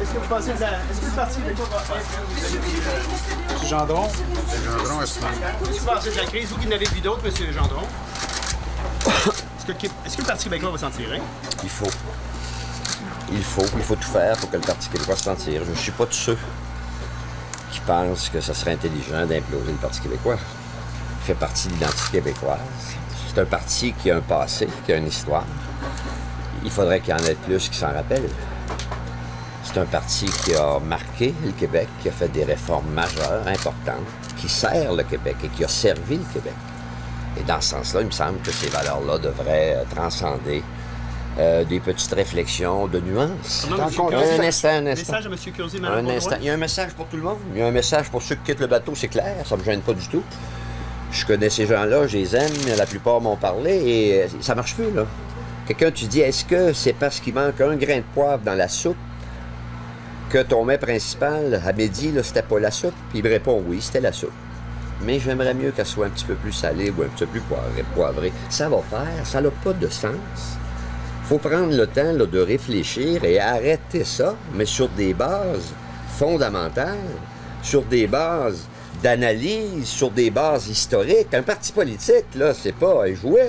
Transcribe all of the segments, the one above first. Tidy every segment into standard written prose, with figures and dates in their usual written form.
Est-ce que vous pensez que le Parti québécois va être... M. Gendron? M. Gendron, est-ce que... Qu'est-ce que vous pensez de la crise? Vous qui en avez vu d'autres, M. Gendron. Est-ce que le Parti québécois va s'en tirer? Il faut. Il faut tout faire pour que le Parti québécois s'en tire. Je ne suis pas de ceux qui pensent que ce serait intelligent d'imploser le Parti québécois. Il fait partie de l'identité québécoise. C'est un parti qui a un passé, qui a une histoire. Il faudrait qu'il y en ait plus qui s'en rappellent. C'est un parti qui a marqué le Québec, qui a fait des réformes majeures, importantes, qui sert le Québec et qui a servi le Québec. Et dans ce sens-là, il me semble que ces valeurs-là devraient transcender des petites réflexions de nuances. Un instant. Message à M. Curzi, Mme Un instant. Il y a un message pour tout le monde. Il y a un message pour ceux qui quittent le bateau, c'est clair. Ça ne me gêne pas du tout. Je connais ces gens-là, je les aime, la plupart m'ont parlé et ça marche plus, là. Quelqu'un, tu dis, est-ce que c'est parce qu'il manque un grain de poivre dans la soupe que ton mets principal, à midi, là, c'était pas la soupe? Puis il me répond, oui, c'était la soupe. Mais j'aimerais mieux qu'elle soit un petit peu plus salée ou un petit peu plus poivrée. Ça va faire, ça n'a pas de sens. Il faut prendre le temps là, de réfléchir et arrêter ça, mais sur des bases fondamentales, sur des bases d'analyse, sur des bases historiques. Un parti politique, là, c'est pas un jouet.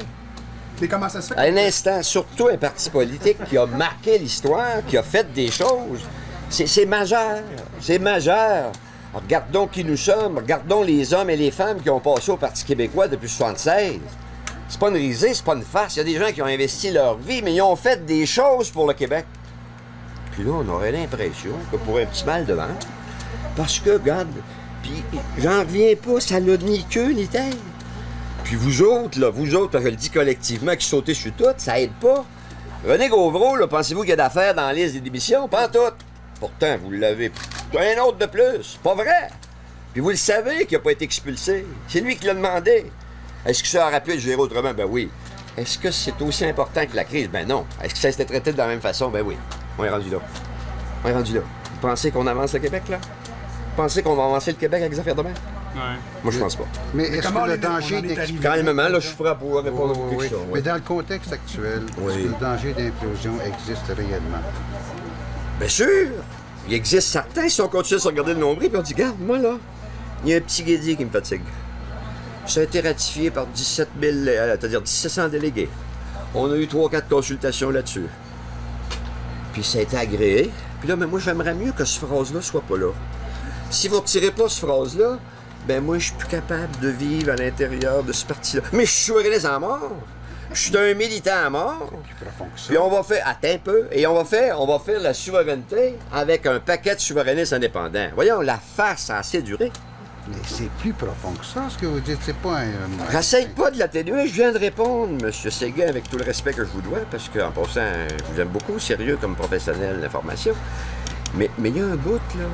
Mais comment ça se fait? À un instant, surtout un parti politique qui a marqué l'histoire, qui a fait des choses, c'est majeur. C'est majeur. Regardons qui nous sommes, regardons les hommes et les femmes qui ont passé au Parti québécois depuis 1976. C'est pas une risée, c'est pas une farce. Il y a des gens qui ont investi leur vie, mais ils ont fait des choses pour le Québec. Puis là, on aurait l'impression que pour un petit mal de ventre, parce que, regarde, puis j'en reviens pas, ça n'a ni queue ni tête. Puis vous autres, je le dis collectivement, qui sautez sur tout, ça aide pas. René Gauvreau, là, pensez-vous qu'il y a d'affaires dans la liste des démissions? Pas en tout. Pourtant, vous l'avez un autre de plus. Pas vrai. Puis vous le savez qu'il n'a pas été expulsé. C'est lui qui l'a demandé. Est-ce que ça aurait pu être géré autrement? Ben oui. Est-ce que c'est aussi important que la crise? Ben non. Est-ce que ça s'était traité de la même façon? Ben oui. On est rendu là. Vous pensez qu'on avance le Québec, là? Vous pensez qu'on va avancer le Québec avec les affaires de mer? Ouais. Moi, je pense pas. Mais est-ce que le danger d'explosion... Calmement, là, je suis prêt à pouvoir répondre à vos questions. Mais dans le contexte actuel, est-ce que le danger d'implosion existe réellement? Bien sûr! Il existe certains, si on continue à se regarder le nombril, puis on dit, regarde, moi, là, il y a un petit guédier qui me fatigue. Ça a été ratifié par 17 000, c'est-à-dire 1700 délégués. On a eu 3-4 consultations là-dessus. Puis ça a été agréé. Puis là, mais moi, j'aimerais mieux que cette phrase-là soit pas là. Si vous ne retirez pas cette phrase-là, ben moi, je suis plus capable de vivre à l'intérieur de ce parti-là. Mais je suis souverainiste à mort. Je suis un militant à mort. Puis on va faire, attends un peu, et on va faire la souveraineté avec un paquet de souverainistes indépendants. Voyons, la face a assez duré. Mais c'est plus profond que ça, ce que vous dites. C'est pas un... J'essaye pas de l'atténuer, je viens de répondre, M. Séguin, avec tout le respect que je vous dois, parce qu'en passant, je vous aime beaucoup, sérieux comme professionnel d'information. Mais il y a un bout, là.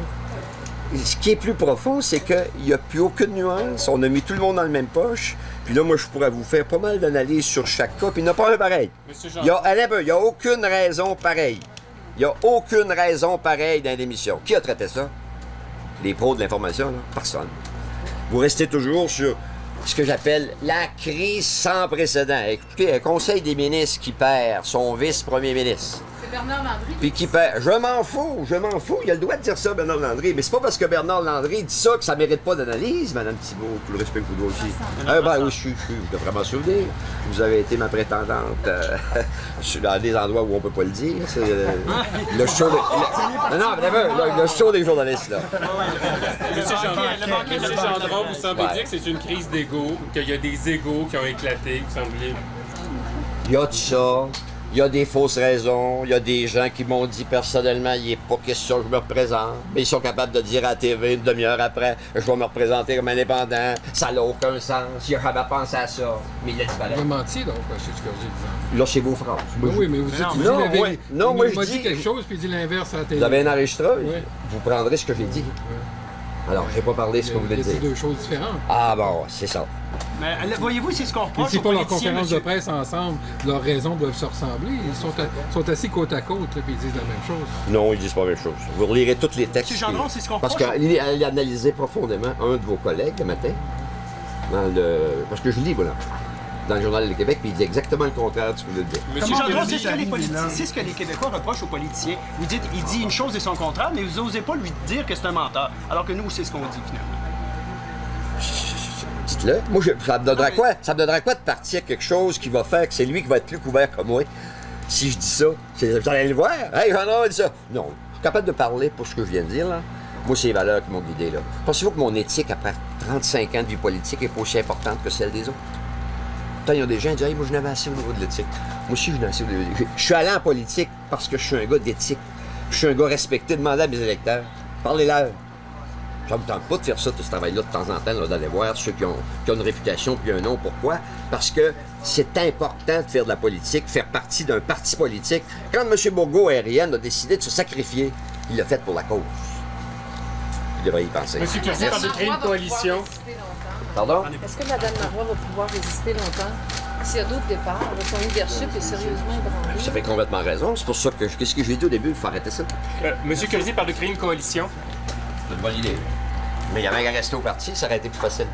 Ce qui est plus profond, c'est qu'il n'y a plus aucune nuance. On a mis tout le monde dans le même poche. Puis là, moi, je pourrais vous faire pas mal d'analyses sur chaque cas. Puis il n'y en a pas un pareil. Il n'y a aucune raison pareille. Il n'y a aucune raison pareille dans l'émission. Qui a traité ça? Les pros de l'information, là? Personne. Vous restez toujours sur ce que j'appelle la crise sans précédent. Écoutez, un conseil des ministres qui perd son vice-premier ministre. Bernard Landry. Puis qui perd. Je m'en fous. Il a le droit de dire ça, Bernard Landry. Mais c'est pas parce que Bernard Landry dit ça que ça mérite pas d'analyse, Mme Thibault. Tout le respect que vous doit aussi. Ben oui, je devrais m'en souvenir. Vous avez été ma prétendante dans des endroits où on peut pas le dire. C'est le show le show des journalistes, là. Monsieur Gendron, vous semblez dire que c'est une crise d'ego, qu'il y a des égos qui ont éclaté, vous semblez... Il y a de ça. Il y a des fausses raisons, il y a des gens qui m'ont dit personnellement, il n'est pas question que je me représente, mais ils sont capables de dire à la TV une demi-heure après, je vais me représenter comme indépendant, ça n'a aucun sens, il n'a jamais pensé à ça, mais il a dit pareil. Vous menti donc, M. Curzi. Là, c'est vos phrases. Oui, mais vous dites moi je m'a dis dit quelque chose, puis il dit l'inverse à la télé. Vous avez un enregistreuse, oui. Vous prendrez ce que j'ai dit. Oui. Alors, j'ai pas parlé de ce que vous voulez dire. C'est deux choses différentes. Ah bon, c'est ça. Mais voyez-vous, c'est ce qu'on reproche ils aux font leur politiciens, conférence de presse ensemble, leurs raisons doivent se ressembler. Ils sont assis côte à côte, là, puis ils disent la même chose. Non, ils disent pas la même chose. Vous relirez tous les textes. M. Gendron, c'est ce qu'on Parce reproche. qu'il a analysé profondément un de vos collègues le matin. Parce que je lis, voilà. dans le Journal du Québec, puis il dit exactement le contraire de ce que vous voulez dire. Monsieur Comment Gendron, Denis c'est ce que les arrive politiciens, là? c'est ce que les Québécois reprochent aux politiciens. Vous dites, il dit une chose et son contraire, mais vous n'osez pas lui dire que c'est un menteur. Alors que nous, c'est ce qu'on dit finalement. Dites-le. Moi, ça me donnerait quoi? Ça me donnerait quoi de partir quelque chose qui va faire que c'est lui qui va être plus couvert que moi? Si je dis ça, vous allez le voir. Hey, Jean-Laurent dit ça. Non, je suis capable de parler pour ce que je viens de dire, là. Moi, c'est les valeurs qui m'ont guidé, là. Pensez-vous que mon éthique, après 35 ans de vie politique, est pas aussi importante que celle des autres? Pourtant, il y a des gens qui disent, hey, moi, je n'avais assez au niveau de l'éthique. Moi aussi, je n'ai assez au niveau de l'éthique. Je suis allé en politique parce que je suis un gars d'éthique. Je suis un gars respecté. Demandez à mes électeurs. Parlez-leur. Ça me tente pas de faire ça, tout ce travail-là, de temps en temps, là, d'aller voir ceux qui ont une réputation puis un nom. Pourquoi? Parce que c'est important de faire de la politique, faire partie d'un parti politique. Quand M. Bourgault-Aérienne a décidé de se sacrifier, il l'a fait pour la cause. Il devrait y penser. Monsieur Curzi parle de créer une coalition. Pardon? Est-ce que Mme Marois va pouvoir résister longtemps? S'il y a d'autres départs, son leadership est sérieusement ébranlé. Ça fait complètement raison. C'est pour ça que, qu'est-ce que j'ai dit au début? Il faut arrêter ça. Monsieur Curzi parle de créer une coalition. C'est une bonne idée. Mais il y avait qu'à rester au parti, ça aurait été plus facile.